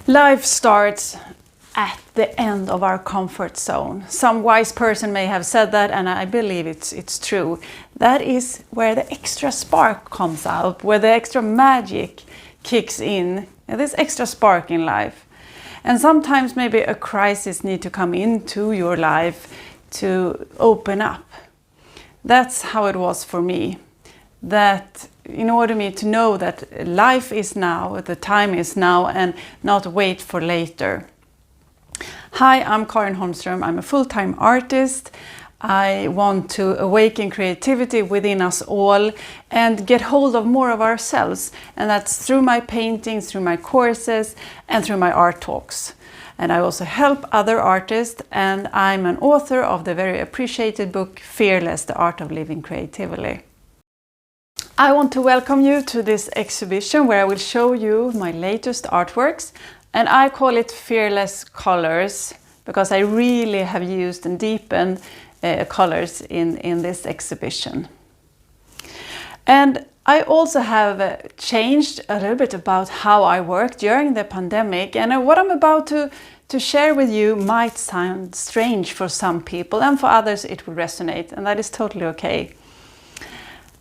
Life starts at the end of our comfort zone. Some wise person may have said that, and I believe it's true. That is where the extra spark comes out, where the extra magic kicks in, this extra spark in life. And sometimes maybe a crisis needs to come into your life to open up. That's how it was for me. That in order for me to know that life is now, the time is now, and not wait for later. Hi, I'm Karin Holmström. I'm a full-time artist. I want to awaken creativity within us all and get hold of more of ourselves. And that's through my paintings, through my courses, and through my art talks. And I also help other artists, and I'm an author of the very appreciated book Fearless, The Art of Living Creatively. I want to welcome you to this exhibition where I will show you my latest artworks, and I call it Fearless Colors because I really have used and deepened colors in this exhibition. And I also have changed a little bit about how I work during the pandemic, and what I'm about to share with you might sound strange for some people, and for others it will resonate, and that is totally okay.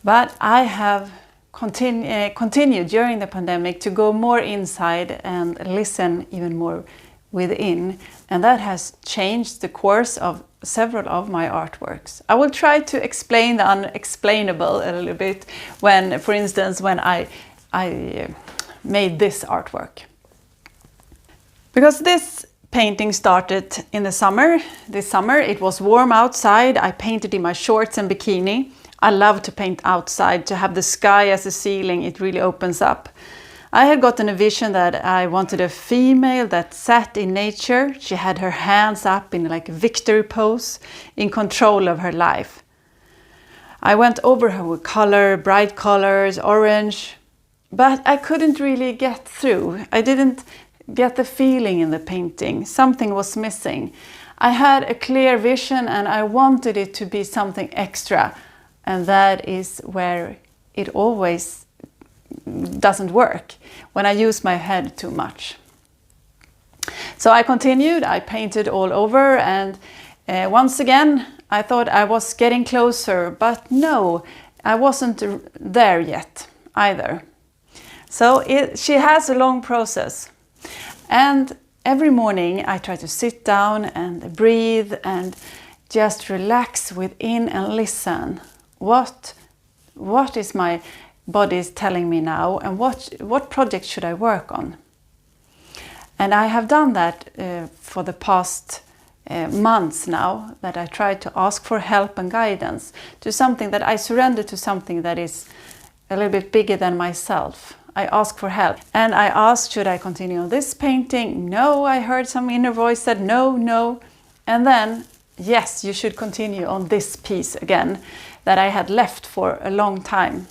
But I have continued during the pandemic to go more inside and listen even more within, and that has changed the course of several of my artworks. I will try to explain the unexplainable a little bit when, for instance, when I made this artwork. Because this painting started in the summer. This summer it was warm outside. I painted in my shorts and bikini. I love to paint outside, to have the sky as a ceiling. It really opens up. I had gotten a vision that I wanted a female that sat in nature. She had her hands up in like a victory pose, in control of her life. I went over her with color, bright colors, orange, but I couldn't really get through. I didn't get the feeling in the painting. Something was missing. I had a clear vision and I wanted it to be something extra. And that is where it always doesn't work, when I use my head too much. So I continued, I painted all over, and once again I thought I was getting closer, but no, I wasn't there yet either. So she has a long process. And every morning I try to sit down and breathe and just relax within and listen. What is my body telling me now, and what project should I work on? And I have done that for the past months now, that I try to ask for help and guidance to something, that I surrender to something that is a little bit bigger than myself. I ask for help, and I asked, should I continue on this painting? No, I heard some inner voice said no, and then yes, you should continue on this piece again that I had left for a long time.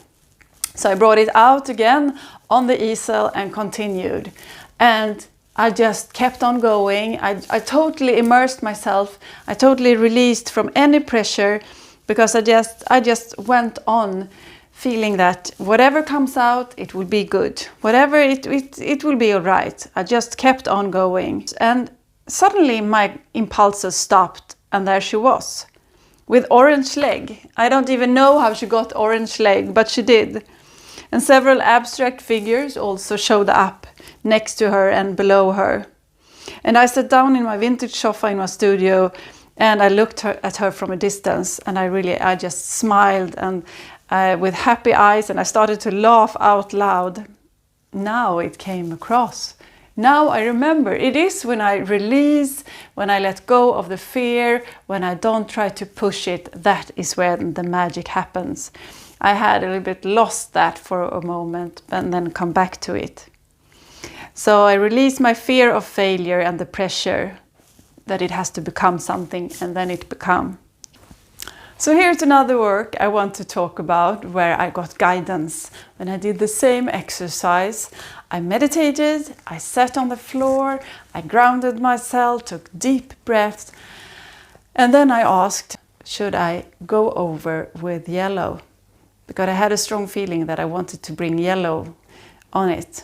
So I brought it out again on the easel and continued. And I just kept on going. I totally immersed myself. I totally released from any pressure, because I just went on feeling that whatever comes out, it will be good. Whatever, it will be all right. I just kept on going. And suddenly my impulses stopped, and there she was, with orange leg. I don't even know how she got orange leg, but she did. And several abstract figures also showed up next to her and below her. And I sat down in my vintage sofa in my studio, and I looked at her from a distance, and I just smiled and with happy eyes, and I started to laugh out loud. Now it came across. Now I remember, it is when I release, when I let go of the fear, when I don't try to push it, that is when the magic happens. I had a little bit lost that for a moment and then come back to it. So I released my fear of failure and the pressure that it has to become something, and then it became. So here's another work I want to talk about where I got guidance. When I did the same exercise, I meditated, I sat on the floor, I grounded myself, took deep breaths, and then I asked, should I go over with yellow? Because I had a strong feeling that I wanted to bring yellow on it.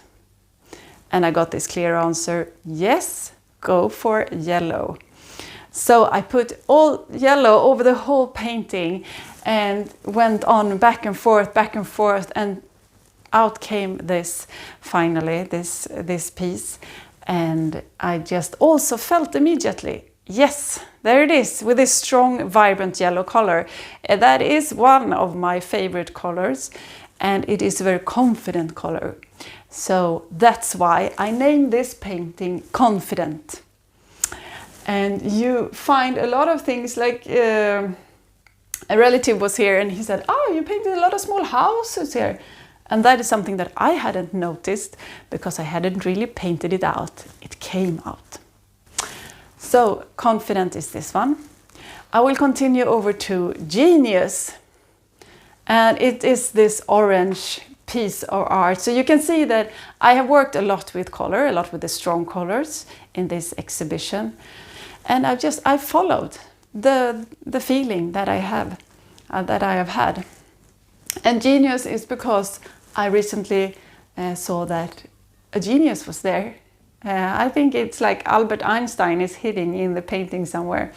And I got this clear answer, yes, go for yellow. So I put all yellow over the whole painting and went on back and forth, and out came this, finally, this piece. And I just also felt immediately, yes, there it is, with this strong, vibrant yellow color. That is one of my favorite colors, and it is a very confident color. So that's why I named this painting Confident. And you find a lot of things, like a relative was here and he said, oh, you painted a lot of small houses here. And that is something that I hadn't noticed because I hadn't really painted it out. It came out. So Confident is this one. I will continue over to Genius. And it is this orange piece of art. So you can see that I have worked a lot with color, a lot with the strong colors in this exhibition. And I followed the feeling that I have had. And Genius is because I recently saw that a genius was there. I think it's like Albert Einstein is hidden in the painting somewhere.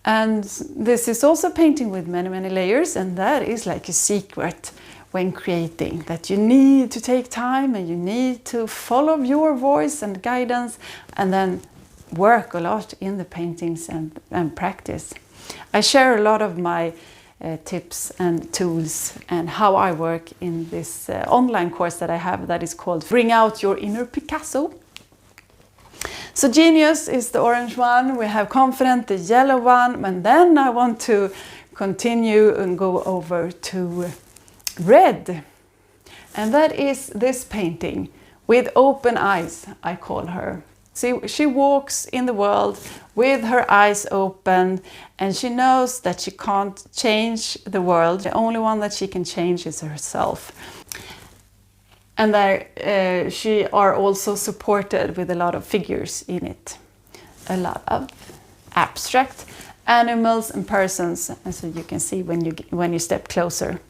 And this is also painting with many, many layers, and that is like a secret when creating, that you need to take time and you need to follow your voice and guidance, and then work a lot in the paintings and practice. I share a lot of my tips and tools and how I work in this online course that I have that is called Bring Out Your Inner Picasso. So Genius is the orange one, we have Confident, the yellow one, and then I want to continue and go over to red. And that is this painting, With Open Eyes, I call her. See, she walks in the world with her eyes open, and she knows that she can't change the world. The only one that she can change is herself. And there she are also supported with a lot of figures in it. A lot of abstract animals and persons, as you can see when you step closer.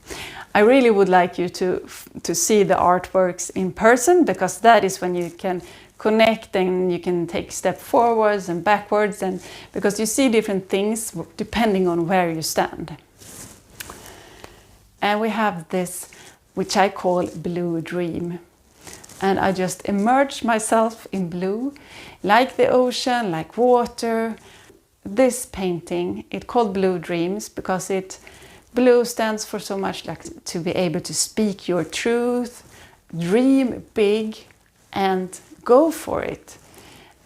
I really would like you to see the artworks in person, because that is when you can connect and you can take step forwards and backwards, and because you see different things depending on where you stand. And we have this, which I call Blue Dream. And I just immerse myself in blue, like the ocean, like water. This painting, it's called Blue Dreams because blue stands for so much, like to be able to speak your truth, dream big, and go for it.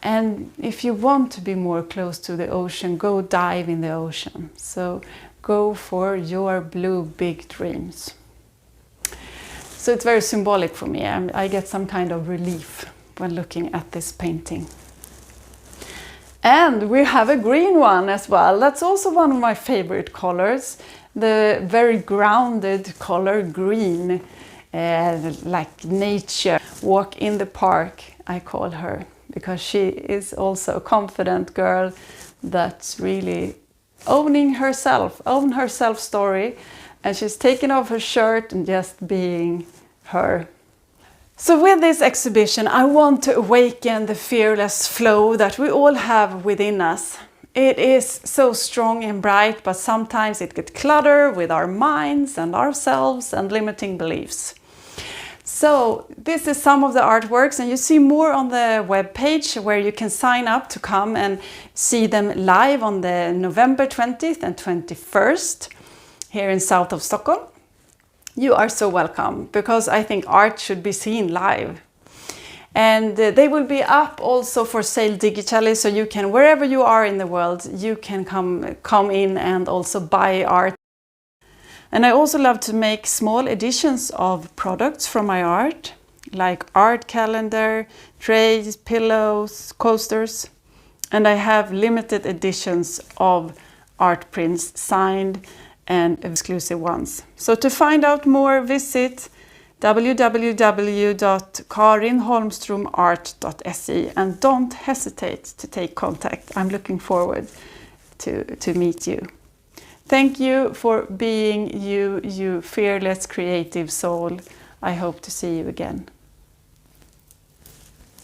And if you want to be more close to the ocean, go dive in the ocean. So go for your blue big dreams. So it's very symbolic for me. I get some kind of relief when looking at this painting. And we have a green one as well. That's also one of my favorite colors. The very grounded color green, like nature. Walk in the park, I call her, because she is also a confident girl that's really owning her self story. And she's taken off her shirt and just being her. So with this exhibition, I want to awaken the fearless flow that we all have within us. It is so strong and bright, but sometimes it gets cluttered with our minds and ourselves and limiting beliefs. So this is some of the artworks, and you see more on the webpage where you can sign up to come and see them live on the November 20th and 21st. Here in south of Stockholm. You are so welcome, because I think art should be seen live. And they will be up also for sale digitally, so you can, wherever you are in the world, you can come in and also buy art. And I also love to make small editions of products from my art, like art calendar, trays, pillows, coasters. And I have limited editions of art prints signed and exclusive ones. So to find out more, visit www.karinholmstromart.se, and don't hesitate to take contact. I'm looking forward to meet you. Thank you for being you fearless creative soul. I hope to see you again.